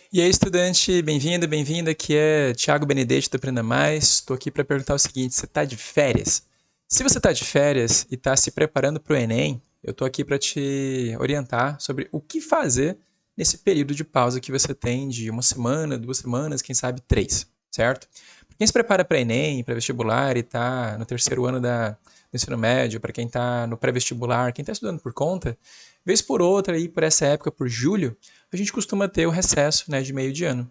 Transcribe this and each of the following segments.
E aí, estudante, bem-vindo, bem-vinda. Aqui é Thiago Benedetti do Aprenda Mais. Estou aqui para perguntar o seguinte: você está de férias? Se você está de férias e está se preparando para o Enem, eu estou aqui para te orientar sobre o que fazer nesse período de pausa que você tem de uma semana, 2 semanas, quem sabe 3, certo? Para quem se prepara para Enem, para vestibular e está no terceiro ano do ensino médio, para quem está no pré-vestibular, quem está estudando por conta, vez por outra, aí por essa época, por julho, a gente costuma ter o recesso, né, de meio de ano.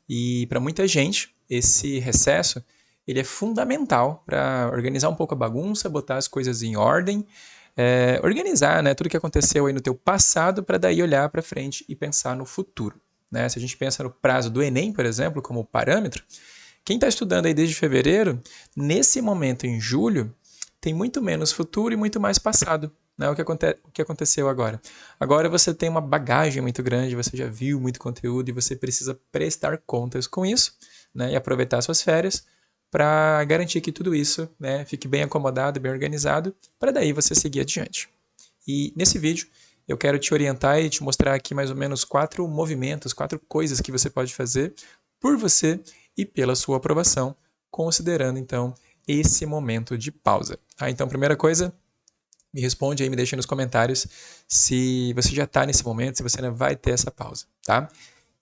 E para muita gente, esse recesso ele é fundamental para organizar um pouco a bagunça, botar as coisas em ordem, organizar, né, tudo que aconteceu aí no teu passado para daí olhar para frente e pensar no futuro. Né? Se a gente pensa no prazo do Enem, por exemplo, como parâmetro, quem está estudando aí desde fevereiro, nesse momento em julho, tem muito menos futuro e muito mais passado. Né? O que aconteceu agora? Agora você tem uma bagagem muito grande, você já viu muito conteúdo e você precisa prestar contas com isso, né? E aproveitar suas férias para garantir que tudo isso, né, fique bem acomodado, bem organizado, para daí você seguir adiante. E nesse vídeo eu quero te orientar e te mostrar aqui mais ou menos 4 movimentos, 4 coisas que você pode fazer por você e pela sua aprovação, considerando então esse momento de pausa. Tá? Então, primeira coisa, me responde aí, me deixa nos comentários se você já está nesse momento, se você ainda vai ter essa pausa, tá?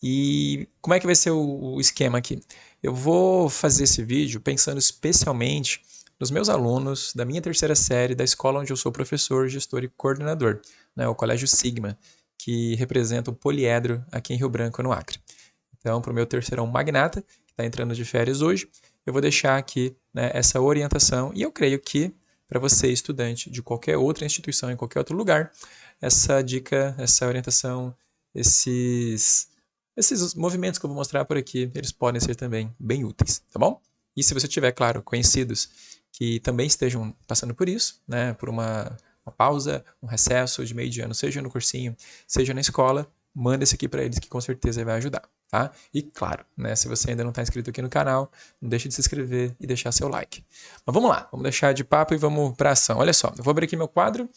E como é que vai ser o esquema aqui? Eu vou fazer esse vídeo pensando especialmente nos meus alunos da minha terceira série da escola onde eu sou professor, gestor e coordenador, né, o Colégio Sigma, que representa o poliedro aqui em Rio Branco, no Acre. Então, para o meu terceirão magnata, que está entrando de férias hoje, eu vou deixar aqui, né, essa orientação e eu creio que para você, estudante de qualquer outra instituição, em qualquer outro lugar, essa dica, essa orientação, esses movimentos que eu vou mostrar por aqui, eles podem ser também bem úteis, tá bom? E se você tiver, claro, conhecidos que também estejam passando por isso, né, por uma pausa, um recesso de meio de ano, seja no cursinho, seja na escola, manda esse aqui para eles que com certeza vai ajudar, tá? E claro, né, se você ainda não está inscrito aqui no canal, não deixe de se inscrever e deixar seu like. Mas vamos lá, vamos deixar de papo e vamos para ação. Olha só, eu vou abrir aqui meu quadro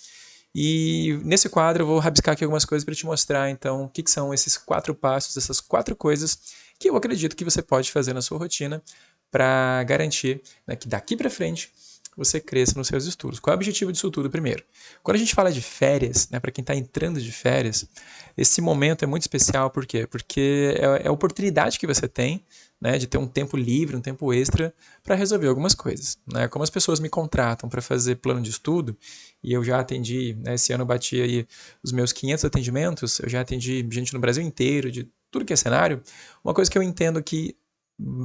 e nesse quadro eu vou rabiscar aqui algumas coisas para te mostrar, então, o que são esses 4 passos, essas 4 coisas que eu acredito que você pode fazer na sua rotina para garantir, né, que daqui para frente você cresça nos seus estudos. Qual é o objetivo disso tudo primeiro? Quando a gente fala de férias, né, para quem está entrando de férias, esse momento é muito especial, por quê? Porque é a oportunidade que você tem, né, de ter um tempo livre, um tempo extra para resolver algumas coisas. Né? Como as pessoas me contratam para fazer plano de estudo, e eu já atendi, né, esse ano eu bati aí os meus 500 atendimentos, eu já atendi gente no Brasil inteiro, de tudo que é cenário, uma coisa que eu entendo que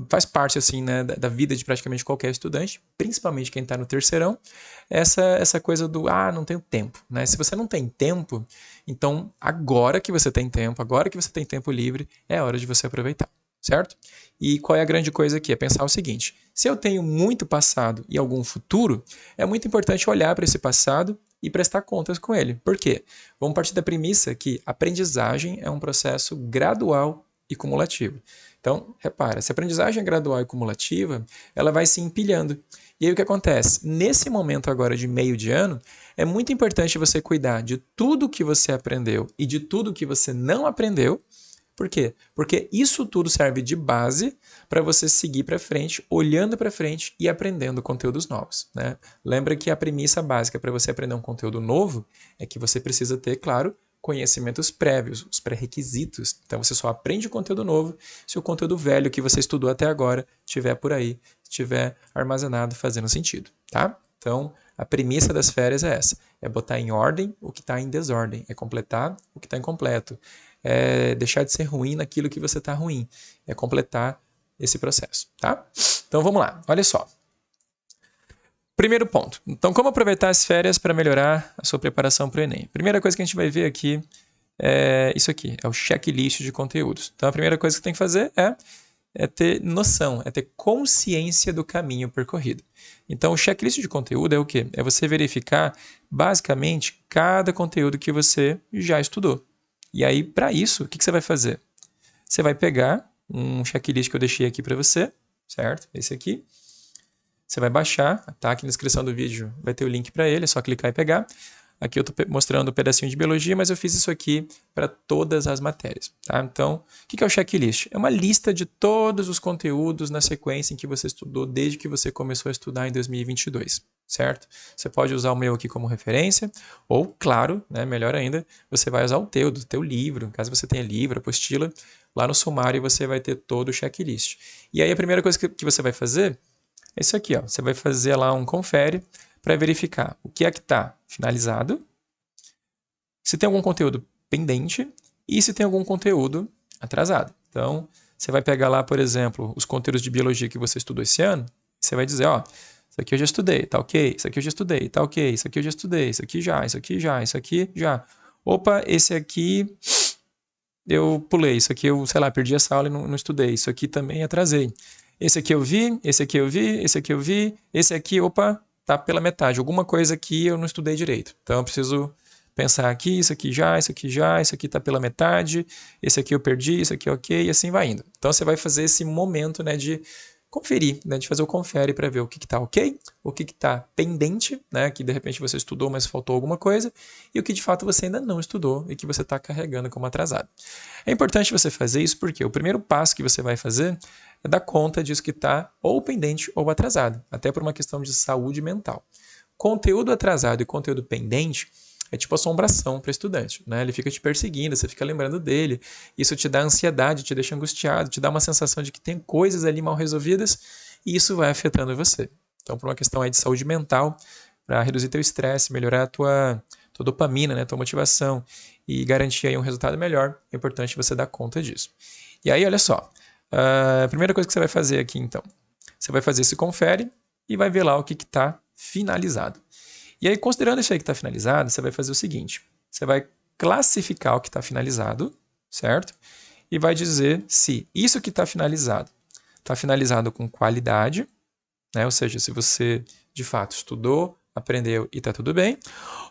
faz parte assim, né, da vida de praticamente qualquer estudante, principalmente quem está no terceirão, essa coisa do não tenho tempo, né? Se você não tem tempo, então agora que você tem tempo, agora que você tem tempo livre, é hora de você aproveitar, certo? E qual é a grande coisa aqui? É pensar o seguinte: se eu tenho muito passado e algum futuro, é muito importante olhar para esse passado e prestar contas com ele. Por quê? Vamos partir da premissa que aprendizagem é um processo gradual e cumulativo. Então, repara, se a aprendizagem é gradual e cumulativa, ela vai se empilhando. E aí o que acontece? Nesse momento agora de meio de ano, é muito importante você cuidar de tudo que você aprendeu e de tudo que você não aprendeu. Por quê? Porque isso tudo serve de base para você seguir para frente, olhando para frente e aprendendo conteúdos novos. Né? Lembra que a premissa básica para você aprender um conteúdo novo é que você precisa ter, claro, conhecimentos prévios, os pré-requisitos. Então você só aprende o conteúdo novo se o conteúdo velho que você estudou até agora estiver por aí, estiver armazenado fazendo sentido, tá? Então, a premissa das férias é essa, é botar em ordem o que está em desordem, é completar o que está incompleto, é deixar de ser ruim naquilo que você está ruim, é completar esse processo, tá? Então vamos lá, olha só. Primeiro ponto. Então, como aproveitar as férias para melhorar a sua preparação para o Enem? Primeira coisa que a gente vai ver aqui é isso aqui, é o checklist de conteúdos. Então, a primeira coisa que você tem que fazer é ter noção, é ter consciência do caminho percorrido. Então, o checklist de conteúdo é o quê? É você verificar, basicamente, cada conteúdo que você já estudou. E aí, para isso, o que você vai fazer? Você vai pegar um checklist que eu deixei aqui para você, certo? Esse aqui. Você vai baixar, tá? Aqui na descrição do vídeo vai ter o link para ele, é só clicar e pegar. Aqui eu estou mostrando um pedacinho de biologia, mas eu fiz isso aqui para todas as matérias. Tá? Então, o que é o checklist? É uma lista de todos os conteúdos na sequência em que você estudou desde que você começou a estudar em 2022, certo? Você pode usar o meu aqui como referência, ou, claro, né, melhor ainda, você vai usar o teu, do teu livro, caso você tenha livro, apostila, lá no sumário você vai ter todo o checklist. E aí a primeira coisa que você vai fazer é isso aqui, ó. Você vai fazer lá um confere para verificar o que é que está finalizado, se tem algum conteúdo pendente e se tem algum conteúdo atrasado. Então, você vai pegar lá, por exemplo, os conteúdos de biologia que você estudou esse ano, e você vai dizer, ó, isso aqui eu já estudei, tá ok, isso aqui eu já estudei, tá ok, isso aqui eu já estudei, isso aqui já, isso aqui já, isso aqui já. Opa, esse aqui eu pulei, isso aqui eu, sei lá, perdi essa aula e não estudei, isso aqui também atrasei. Esse aqui eu vi, esse aqui eu vi, esse aqui eu vi, esse aqui, opa, tá pela metade. Alguma coisa aqui eu não estudei direito. Então eu preciso pensar aqui, isso aqui já, isso aqui já, isso aqui tá pela metade, esse aqui eu perdi, isso aqui ok, e assim vai indo. Então você vai fazer esse momento, né, de conferir, né, de fazer o confere para ver o que está ok, o que está pendente, né, que de repente você estudou, mas faltou alguma coisa, e o que de fato você ainda não estudou e que você está carregando como atrasado. É importante você fazer isso porque o primeiro passo que você vai fazer é dar conta disso que está ou pendente ou atrasado, até por uma questão de saúde mental. Conteúdo atrasado e conteúdo pendente é tipo assombração para o estudante, né? Ele fica te perseguindo, você fica lembrando dele, isso te dá ansiedade, te deixa angustiado, te dá uma sensação de que tem coisas ali mal resolvidas e isso vai afetando você. Então, por uma questão aí de saúde mental, para reduzir teu estresse, melhorar a tua dopamina, né, tua motivação e garantir aí um resultado melhor, é importante você dar conta disso. E aí, olha só, a primeira coisa que você vai fazer aqui, então, você vai fazer esse confere e vai ver lá o que está finalizado. E aí, considerando isso aí que está finalizado, você vai fazer o seguinte, você vai classificar o que está finalizado, certo? E vai dizer se isso que está finalizado com qualidade, né? Ou seja, se você de fato estudou, aprendeu e está tudo bem,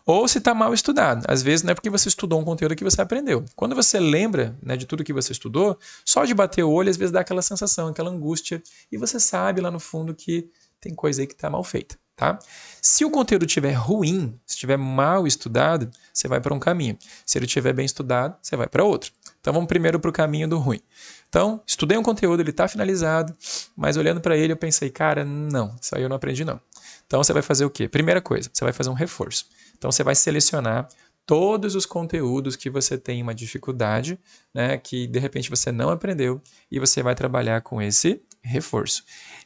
ou se está mal estudado. Às vezes não é porque você estudou um conteúdo que você aprendeu. Quando você lembra, né, de tudo que você estudou, só de bater o olho às vezes dá aquela sensação, aquela angústia, e você sabe lá no fundo que tem coisa aí que está mal feita. Tá? Se o conteúdo estiver ruim, se estiver mal estudado, você vai para um caminho. Se ele estiver bem estudado, você vai para outro. Então vamos primeiro para o caminho do ruim. Então, estudei um conteúdo, ele está finalizado, mas olhando para ele eu pensei, cara, não, isso aí eu não aprendi não. Então você vai fazer o quê? Primeira coisa, você vai fazer um reforço. Então você vai selecionar todos os conteúdos que você tem uma dificuldade, né, que de repente você não aprendeu, e você vai trabalhar com esse reforço.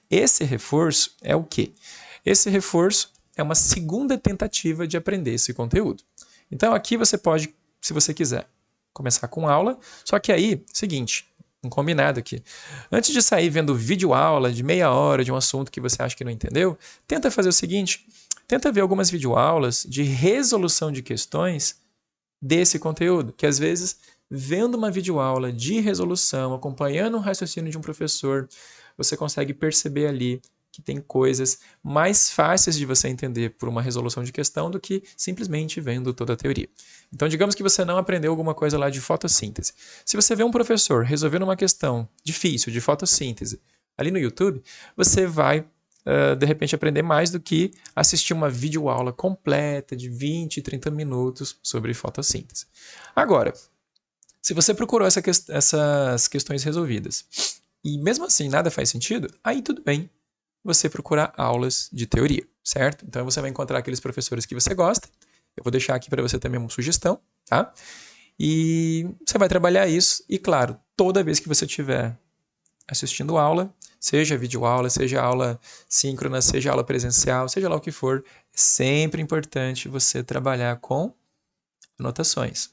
Esse reforço é o quê? Esse reforço é uma segunda tentativa de aprender esse conteúdo. Então aqui você pode, se você quiser, começar com aula, só que aí, seguinte, um combinado aqui. Antes de sair vendo videoaula de meia hora de um assunto que você acha que não entendeu, tenta fazer o seguinte, tenta ver algumas videoaulas de resolução de questões desse conteúdo, que às vezes, vendo uma videoaula de resolução, acompanhando um raciocínio de um professor, você consegue perceber ali que tem coisas mais fáceis de você entender por uma resolução de questão do que simplesmente vendo toda a teoria. Então, digamos que você não aprendeu alguma coisa lá de fotossíntese. Se você vê um professor resolvendo uma questão difícil de fotossíntese ali no YouTube, você vai, de repente, aprender mais do que assistir uma videoaula completa de 20, 30 minutos sobre fotossíntese. Agora, se você procurou essas questões resolvidas e mesmo assim nada faz sentido, aí tudo bem você procurar aulas de teoria, certo? Então você vai encontrar aqueles professores que você gosta. Eu vou deixar aqui para você também uma sugestão, tá? E você vai trabalhar isso e, claro, toda vez que você estiver assistindo aula, seja videoaula, seja aula síncrona, seja aula presencial, seja lá o que for, é sempre importante você trabalhar com anotações.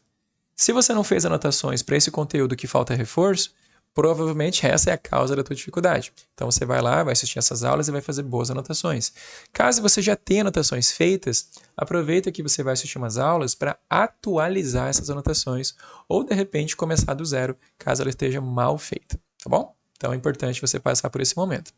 Se você não fez anotações para esse conteúdo que falta reforço, provavelmente essa é a causa da tua dificuldade. Então você vai lá, vai assistir essas aulas e vai fazer boas anotações. Caso você já tenha anotações feitas, aproveita que você vai assistir umas aulas para atualizar essas anotações ou de repente começar do zero, caso ela esteja mal feita, tá bom? Então é importante você passar por esse momento.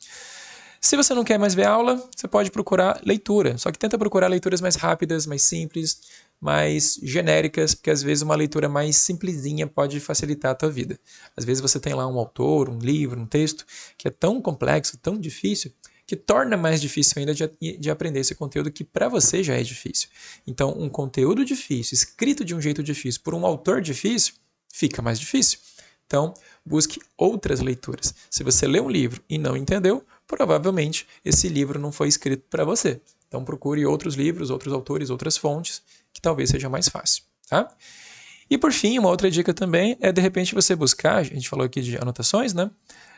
Se você não quer mais ver aula, você pode procurar leitura. Só que tenta procurar leituras mais rápidas, mais simples, mais genéricas, porque às vezes uma leitura mais simplesinha pode facilitar a tua vida. Às vezes você tem lá um autor, um livro, um texto que é tão complexo, tão difícil, que torna mais difícil ainda de aprender esse conteúdo que para você já é difícil. Então, um conteúdo difícil, escrito de um jeito difícil, por um autor difícil, fica mais difícil. Então, busque outras leituras. Se você lê um livro e não entendeu, provavelmente esse livro não foi escrito para você. Então, procure outros livros, outros autores, outras fontes, que talvez seja mais fácil, tá? E por fim, uma outra dica também é, de repente, você buscar, a gente falou aqui de anotações, né?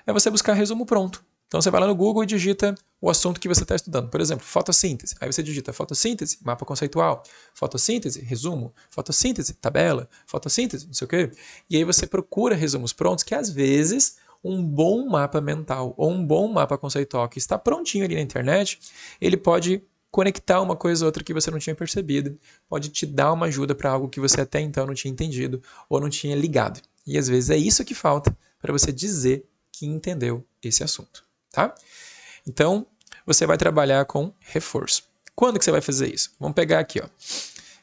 É você buscar resumo pronto. Então você vai lá no Google e digita o assunto que você está estudando. Por exemplo, fotossíntese. Aí você digita fotossíntese, mapa conceitual, fotossíntese, resumo, fotossíntese, tabela, fotossíntese, não sei o quê. E aí você procura resumos prontos que às vezes um bom mapa mental ou um bom mapa conceitual que está prontinho ali na internet, ele pode conectar uma coisa ou outra que você não tinha percebido, pode te dar uma ajuda para algo que você até então não tinha entendido ou não tinha ligado. E às vezes é isso que falta para você dizer que entendeu esse assunto, tá? Então, você vai trabalhar com reforço. Quando que você vai fazer isso? Vamos pegar aqui, ó.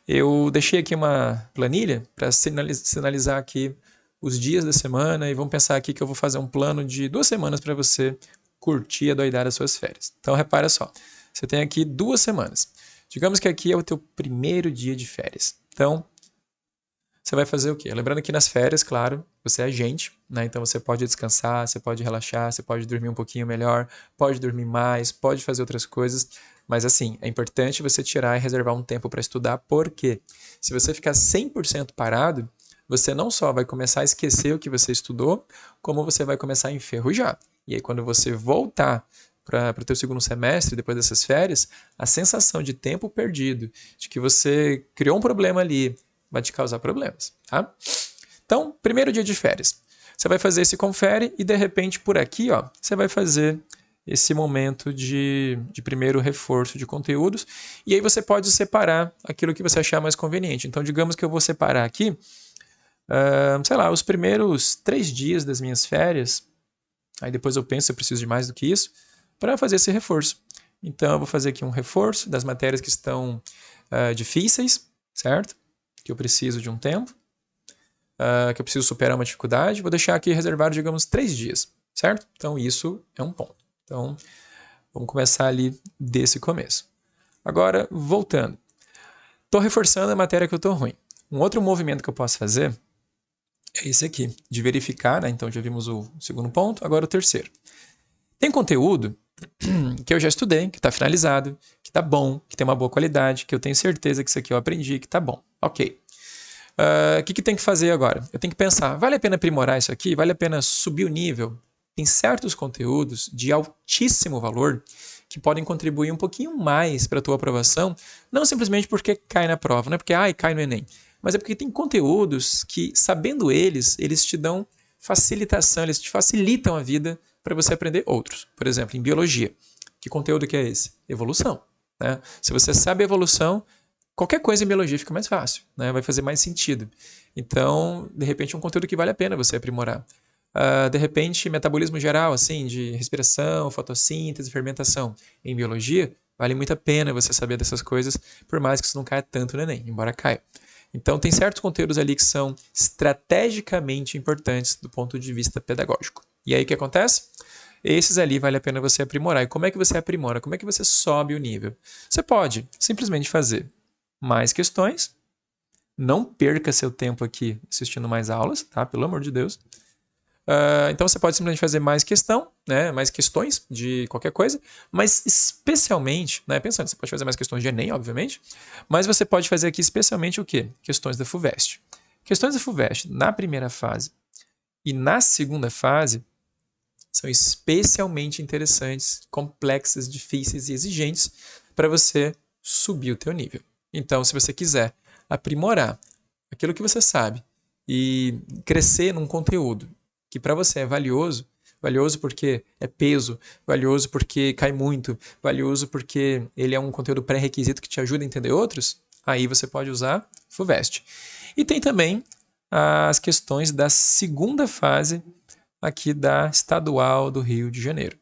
Eu deixei aqui uma planilha para sinalizar aqui os dias da semana e vamos pensar aqui que eu vou fazer um plano de 2 semanas para você curtir a doidada das suas férias. Então, repara só. Você tem aqui 2 semanas. Digamos que aqui é o teu primeiro dia de férias. Então, você vai fazer o quê? Lembrando que nas férias, claro, você é agente, né? Então você pode descansar, você pode relaxar, você pode dormir um pouquinho melhor, pode dormir mais, pode fazer outras coisas. Mas assim, é importante você tirar e reservar um tempo para estudar, porque se você ficar 100% parado, você não só vai começar a esquecer o que você estudou, como você vai começar a enferrujar. E aí quando você voltar para o teu segundo semestre, depois dessas férias, a sensação de tempo perdido, de que você criou um problema ali, vai te causar problemas, tá? Então, primeiro dia de férias. Você vai fazer esse confere e, de repente, por aqui, ó, você vai fazer esse momento de primeiro reforço de conteúdos. E aí você pode separar aquilo que você achar mais conveniente. Então, digamos que eu vou separar aqui, sei lá, os primeiros 3 dias das minhas férias. Aí depois eu penso se eu preciso de mais do que isso, para fazer esse reforço. Então, eu vou fazer aqui um reforço das matérias que estão difíceis, certo? Que eu preciso de um tempo, que eu preciso superar uma dificuldade. Vou deixar aqui reservado, digamos, 3 dias, certo? Então, isso é um ponto. Então, vamos começar ali desse começo. Agora, voltando. Estou reforçando a matéria que eu estou ruim. Um outro movimento que eu posso fazer é esse aqui, de verificar, né? Então, já vimos o segundo ponto, agora o terceiro. Tem conteúdo que eu já estudei, que está finalizado, que está bom, que tem uma boa qualidade, que eu tenho certeza que isso aqui eu aprendi, que está bom. Ok. O que tem que fazer agora? Eu tenho que pensar, vale a pena aprimorar isso aqui? Vale a pena subir o nível? Tem certos conteúdos de altíssimo valor que podem contribuir um pouquinho mais para a tua aprovação, não simplesmente porque cai na prova, não é porque cai no Enem, mas é porque tem conteúdos que, sabendo eles te dão facilitação, eles te facilitam a vida para você aprender outros. Por exemplo, em biologia. Que conteúdo que é esse? Evolução. Né? Se você sabe evolução, qualquer coisa em biologia fica mais fácil, né? Vai fazer mais sentido. Então, de repente, é um conteúdo que vale a pena você aprimorar. De repente, metabolismo geral, assim, de respiração, fotossíntese, fermentação. Em biologia, vale muito a pena você saber dessas coisas, por mais que isso não caia tanto no Enem, embora caia. Então, tem certos conteúdos ali que são estrategicamente importantes do ponto de vista pedagógico. E aí, o que acontece? Esses ali vale a pena você aprimorar. E como é que você aprimora? Como é que você sobe o nível? Você pode simplesmente fazer mais questões, não perca seu tempo aqui assistindo mais aulas, tá? Pelo amor de Deus. Então você pode simplesmente fazer mais questão, né? Mais questões de qualquer coisa, mas especialmente, né? Pensando, você pode fazer mais questões de Enem, obviamente, mas você pode fazer aqui especialmente o quê? Questões da FUVEST. Questões da FUVEST na primeira fase e na segunda fase são especialmente interessantes, complexas, difíceis e exigentes para você subir o teu nível. Então, se você quiser aprimorar aquilo que você sabe e crescer num conteúdo que para você é valioso, valioso porque é peso, valioso porque cai muito, valioso porque ele é um conteúdo pré-requisito que te ajuda a entender outros, aí você pode usar FUVEST. E tem também as questões da segunda fase aqui da Estadual do Rio de Janeiro.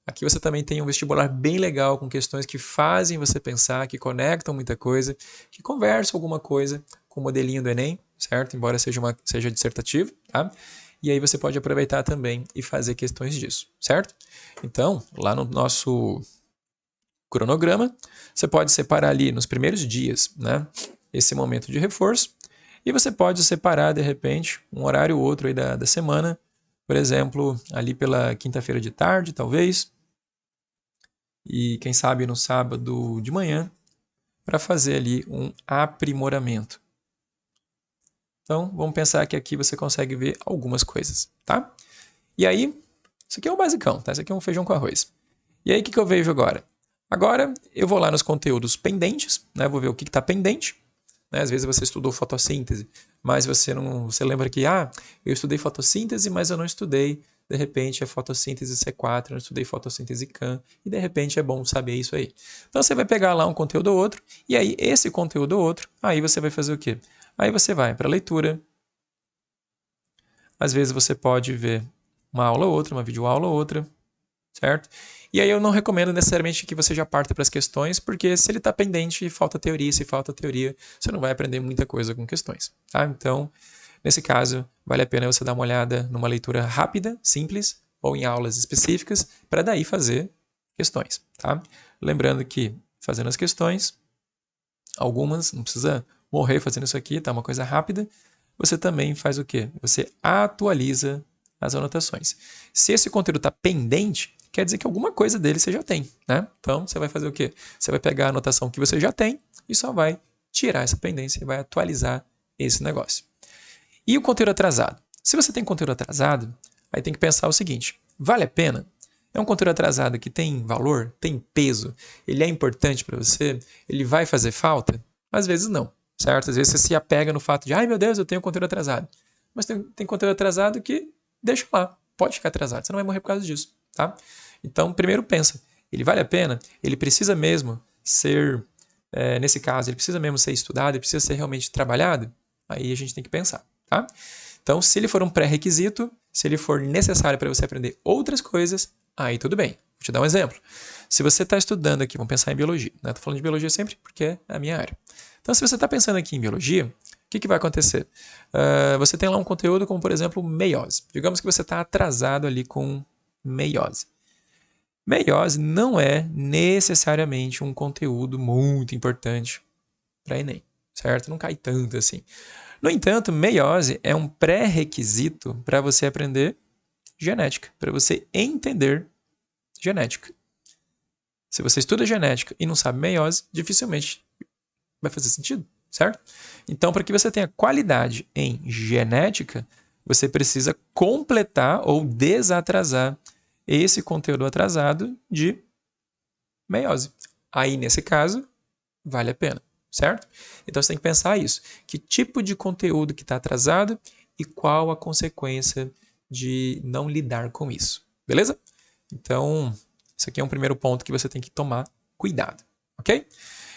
Aqui você também tem um vestibular bem legal, com questões que fazem você pensar, que conectam muita coisa, que conversam alguma coisa com o modelinho do Enem, certo? Embora seja dissertativo, tá? e aí você pode aproveitar também e fazer questões disso, certo? Então, lá no nosso cronograma, você pode separar ali nos primeiros dias, né, esse momento de reforço, e você pode separar, de repente, um horário ou outro aí da semana, por exemplo, ali pela quinta-feira de tarde, talvez, e quem sabe no sábado de manhã, para fazer ali um aprimoramento. Então, vamos pensar que aqui você consegue ver algumas coisas, tá? E aí, isso aqui é o basicão, tá? Isso aqui é um feijão com arroz. E aí, o que eu vejo agora? Agora, eu vou lá nos conteúdos pendentes, né? Vou ver o que está pendente. Né? Às vezes você estudou fotossíntese, mas você lembra que, eu estudei fotossíntese, mas eu não estudei, de repente, a fotossíntese C4, eu não estudei fotossíntese CAM, e de repente é bom saber isso aí. Então, você vai pegar lá um conteúdo ou outro, e aí, esse conteúdo ou outro, aí você vai fazer o quê? Aí você vai para a leitura. Às vezes você pode ver uma aula ou outra, uma videoaula ou outra, certo? E aí eu não recomendo necessariamente que você já parta para as questões, porque se ele está pendente, falta teoria. Se falta teoria, você não vai aprender muita coisa com questões, tá? Então, nesse caso, vale a pena você dar uma olhada numa leitura rápida, simples, ou em aulas específicas, para daí fazer questões, tá? Lembrando que, fazendo as questões, algumas, não precisa morrer fazendo isso aqui, tá? Uma coisa rápida. Você também faz o quê? Você atualiza as anotações. Se esse conteúdo está pendente, quer dizer que alguma coisa dele você já tem, né? Então, você vai fazer o quê? Você vai pegar a anotação que você já tem e só vai tirar essa pendência e vai atualizar esse negócio. E o conteúdo atrasado? Se você tem conteúdo atrasado, aí tem que pensar o seguinte, vale a pena? É um conteúdo atrasado que tem valor, tem peso, ele é importante para você, ele vai fazer falta? Às vezes não, certo? Às vezes você se apega no fato de, ai meu Deus, eu tenho conteúdo atrasado. Mas tem conteúdo atrasado que deixa lá, pode ficar atrasado, você não vai morrer por causa disso, tá? Então, primeiro pensa, ele vale a pena? Ele precisa mesmo ser, nesse caso, ele precisa mesmo ser estudado, ele precisa ser realmente trabalhado? Aí a gente tem que pensar, tá? Então, se ele for um pré-requisito, se ele for necessário para você aprender outras coisas, aí tudo bem. Vou te dar um exemplo. Se você está estudando aqui, vamos pensar em biologia, né? Estou falando de biologia sempre porque é a minha área. Então, se você está pensando aqui em biologia, o que vai acontecer? Você tem lá um conteúdo como, por exemplo, meiose. Digamos que você está atrasado ali com meiose. Meiose não é necessariamente um conteúdo muito importante para Enem, certo? Não cai tanto assim. No entanto, meiose é um pré-requisito para você aprender genética, para você entender genética. Se você estuda genética e não sabe meiose, dificilmente vai fazer sentido, certo? Então, para que você tenha qualidade em genética, você precisa completar ou desatrasar esse conteúdo atrasado de meiose. Aí, nesse caso, vale a pena, certo? Então, você tem que pensar isso. Que tipo de conteúdo que está atrasado e qual a consequência de não lidar com isso, beleza? Então, isso aqui é um primeiro ponto que você tem que tomar cuidado, ok?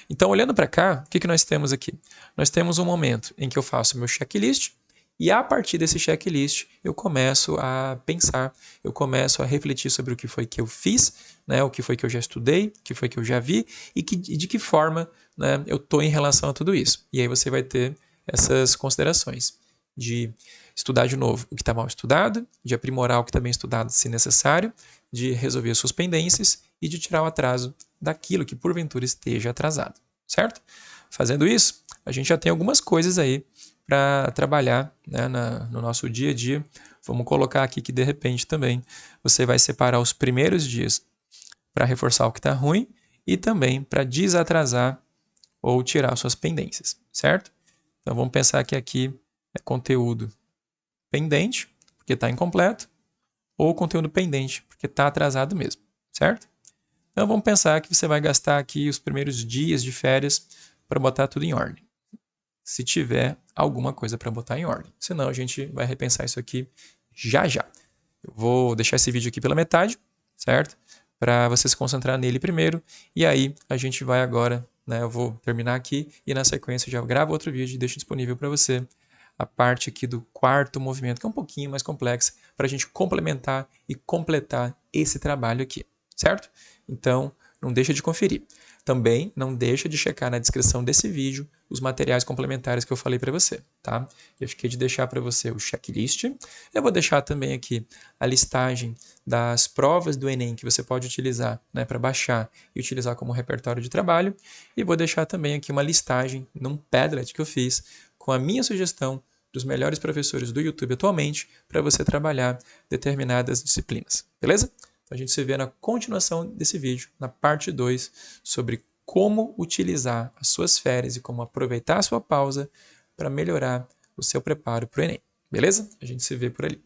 Então, olhando para cá, o que nós temos aqui? Nós temos um momento em que eu faço meu checklist e a partir desse checklist eu começo a pensar, eu começo a refletir sobre o que foi que eu fiz, né, o que foi que eu já estudei, o que foi que eu já vi e de que forma, né, eu estou em relação a tudo isso. E aí você vai ter essas considerações de estudar de novo o que está mal estudado, de aprimorar o que está bem estudado se necessário, de resolver as suas pendências e de tirar o atraso daquilo que porventura esteja atrasado, certo? Fazendo isso, a gente já tem algumas coisas aí para trabalhar, né, no nosso dia a dia. Vamos colocar aqui que de repente também você vai separar os primeiros dias para reforçar o que está ruim e também para desatrasar ou tirar suas pendências, certo? Então vamos pensar que aqui é conteúdo pendente, porque está incompleto, ou conteúdo pendente, porque está atrasado mesmo, certo? Então vamos pensar que você vai gastar aqui os primeiros dias de férias para botar tudo em ordem. Se tiver alguma coisa para botar em ordem. Senão a gente vai repensar isso aqui já já. Eu vou deixar esse vídeo aqui pela metade, certo? Para você se concentrar nele primeiro. E aí a gente vai agora, né? Eu vou terminar aqui e na sequência eu já gravo outro vídeo e deixo disponível para você a parte aqui do quarto movimento, que é um pouquinho mais complexa, para a gente complementar e completar esse trabalho aqui, certo? Então, não deixa de conferir. Também não deixa de checar na descrição desse vídeo os materiais complementares que eu falei para você, tá? Eu fiquei de deixar para você o checklist. Eu vou deixar também aqui a listagem das provas do Enem que você pode utilizar, né, para baixar e utilizar como repertório de trabalho. E vou deixar também aqui uma listagem num Padlet que eu fiz com a minha sugestão dos melhores professores do YouTube atualmente para você trabalhar determinadas disciplinas, beleza? Então a gente se vê na continuação desse vídeo, na parte 2, sobre como utilizar as suas férias e como aproveitar a sua pausa para melhorar o seu preparo para o Enem, beleza? A gente se vê por ali.